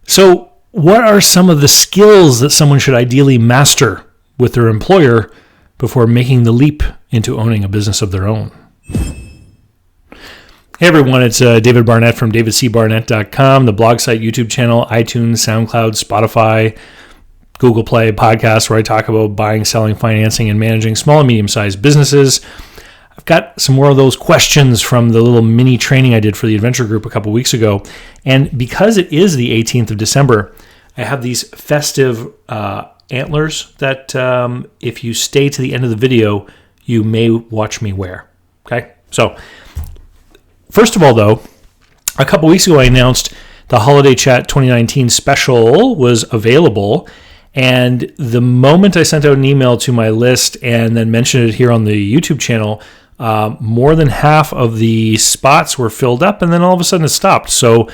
So, what are some of the skills that someone should ideally master with their employer before making the leap into owning a business of their own? Hey everyone, it's David Barnett from davidcbarnett.com, the blog site, YouTube channel, iTunes, SoundCloud, Spotify, Google Play, podcast where I talk about buying, selling, financing, and managing small and medium-sized businesses. I've got some more of those questions from the little mini training I did for the Adventure Group a couple weeks ago. And because it is the 18th of December, I have these festive antlers that if you stay to the end of the video, you may watch me wear. Okay? So, first of all, though, a couple weeks ago I announced the Holiday Chat 2019 special was available. And the moment I sent out an email to my list and then mentioned it here on the YouTube channel, more than half of the spots were filled up, and then all of a sudden it stopped. So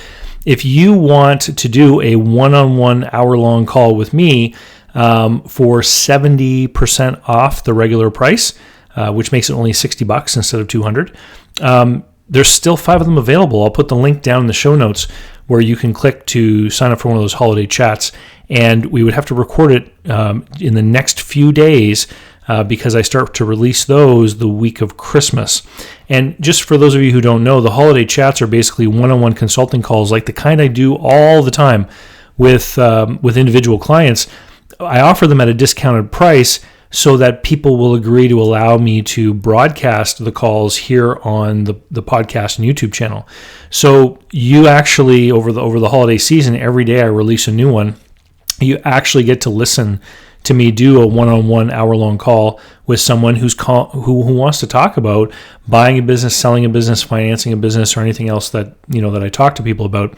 if you want to do a one-on-one hour-long call with me for 70% off the regular price, which makes it only $60 instead of $200, there's still 5 of them available. I'll put the link down in the show notes where you can click to sign up for one of those holiday chats. And we would have to record it in the next few days because I start to release those the week of Christmas. And just for those of you who don't know, the holiday chats are basically one-on-one consulting calls like the kind I do all the time with individual clients. I offer them at a discounted price so that people will agree to allow me to broadcast the calls here on the podcast and YouTube channel. So you actually, over the holiday season, every day I release a new one. You actually get to listen to me do a one-on-one hour-long call with someone who wants to talk about buying a business, selling a business, financing a business, or anything else that I talk to people about.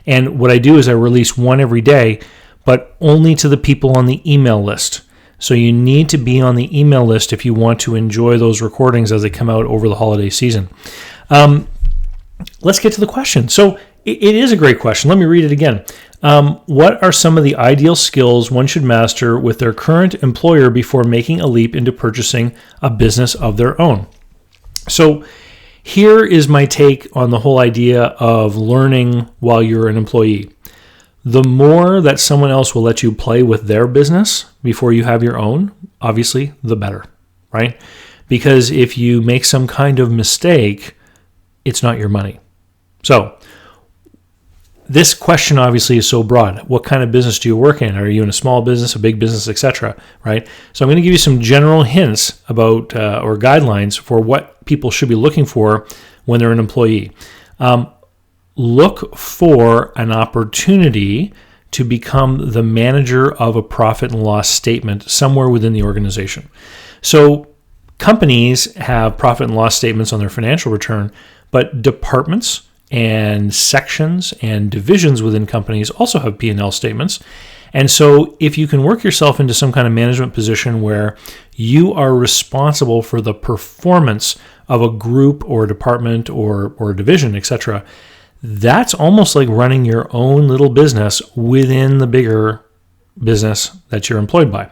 And what I do is I release one every day, but only to the people on the email list. So you need to be on the email list if you want to enjoy those recordings as they come out over the holiday season. Let's get to the question. So it is a great question. Let me read it again. What are some of the ideal skills one should master with their current employer before making a leap into purchasing a business of their own? So here is my take on the whole idea of learning while you're an employee. The more that someone else will let you play with their business before you have your own, obviously, the better, right? Because if you make some kind of mistake, it's not your money. So this question obviously is so broad. What kind of business do you work in? Are you in a small business, a big business, etc., right? So I'm going to give you some general hints about or guidelines for what people should be looking for when they're an employee. Look for an opportunity to become the manager of a profit and loss statement somewhere within the organization. So companies have profit and loss statements on their financial return, but departments and sections and divisions within companies also have P&L statements. And so if you can work yourself into some kind of management position where you are responsible for the performance of a group or a department or a division, etc., that's almost like running your own little business within the bigger business that you're employed by.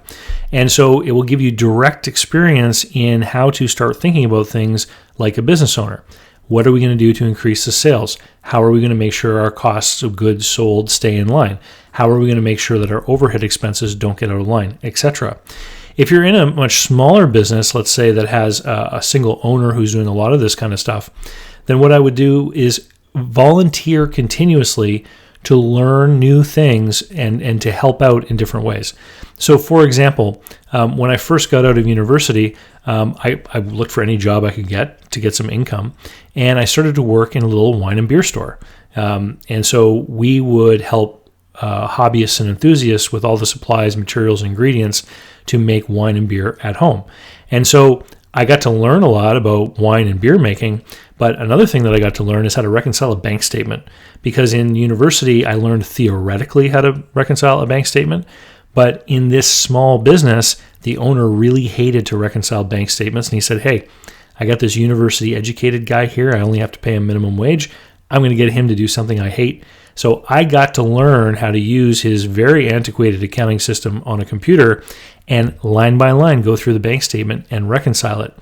And so it will give you direct experience in how to start thinking about things like a business owner. What are we going to do to increase the sales? How are we going to make sure our costs of goods sold stay in line? How are we going to make sure that our overhead expenses don't get out of line, etc.? If you're in a much smaller business, let's say that has a single owner who's doing a lot of this kind of stuff, then what I would do is volunteer continuously to learn new things and to help out in different ways. So, for example, when I first got out of university, I looked for any job I could get to get some income, and I started to work in a little wine and beer store. And so we would help hobbyists and enthusiasts with all the supplies, materials, and ingredients to make wine and beer at home. And so I got to learn a lot about wine and beer making, but another thing that I got to learn is how to reconcile a bank statement. Because in university, I learned theoretically how to reconcile a bank statement, but in this small business, the owner really hated to reconcile bank statements, and he said, hey, I got this university educated guy here, I only have to pay him minimum wage, I'm going to get him to do something I hate. So I got to learn how to use his very antiquated accounting system on a computer and line by line go through the bank statement and reconcile it.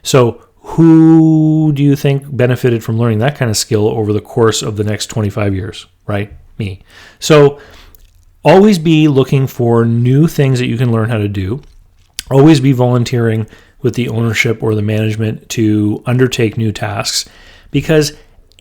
So who do you think benefited from learning that kind of skill over the course of the next 25 years, right? Me. So always be looking for new things that you can learn how to do. Always be volunteering with the ownership or the management to undertake new tasks, because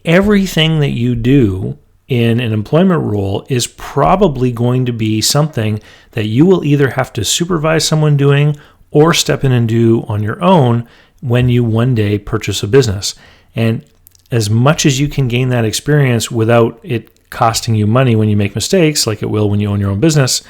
everything that you do in an employment role is probably going to be something that you will either have to supervise someone doing or step in and do on your own when you one day purchase a business. And as much as you can gain that experience without it costing you money when you make mistakes, like it will when you own your own business,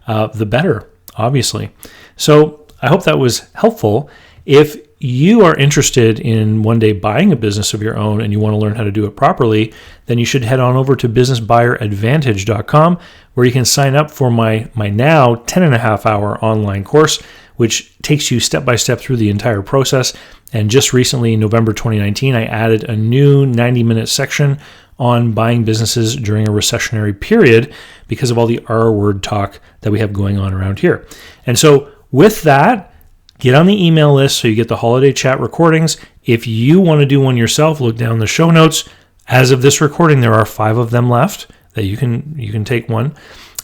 the better, obviously. So I hope that was helpful. If you are interested in one day buying a business of your own and you want to learn how to do it properly, then you should head on over to businessbuyeradvantage.com, where you can sign up for my now 10.5-hour online course, which takes you step by step through the entire process. And just recently, in November 2019, I added a new 90-minute section on buying businesses during a recessionary period because of all the R word talk that we have going on around here. And so with that, get on the email list so you get the holiday chat recordings. If you want to do one yourself, look down the show notes. As of this recording, there are 5 of them left that you can take one.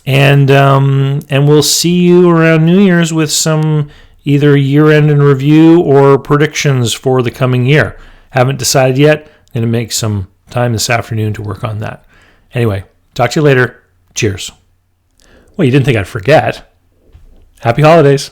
And we'll see you around New Year's with some either year-end in review or predictions for the coming year. Haven't decided yet. I'm going to make some time this afternoon to work on that. Anyway, talk to you later. Cheers. Well, you didn't think I'd forget. Happy holidays.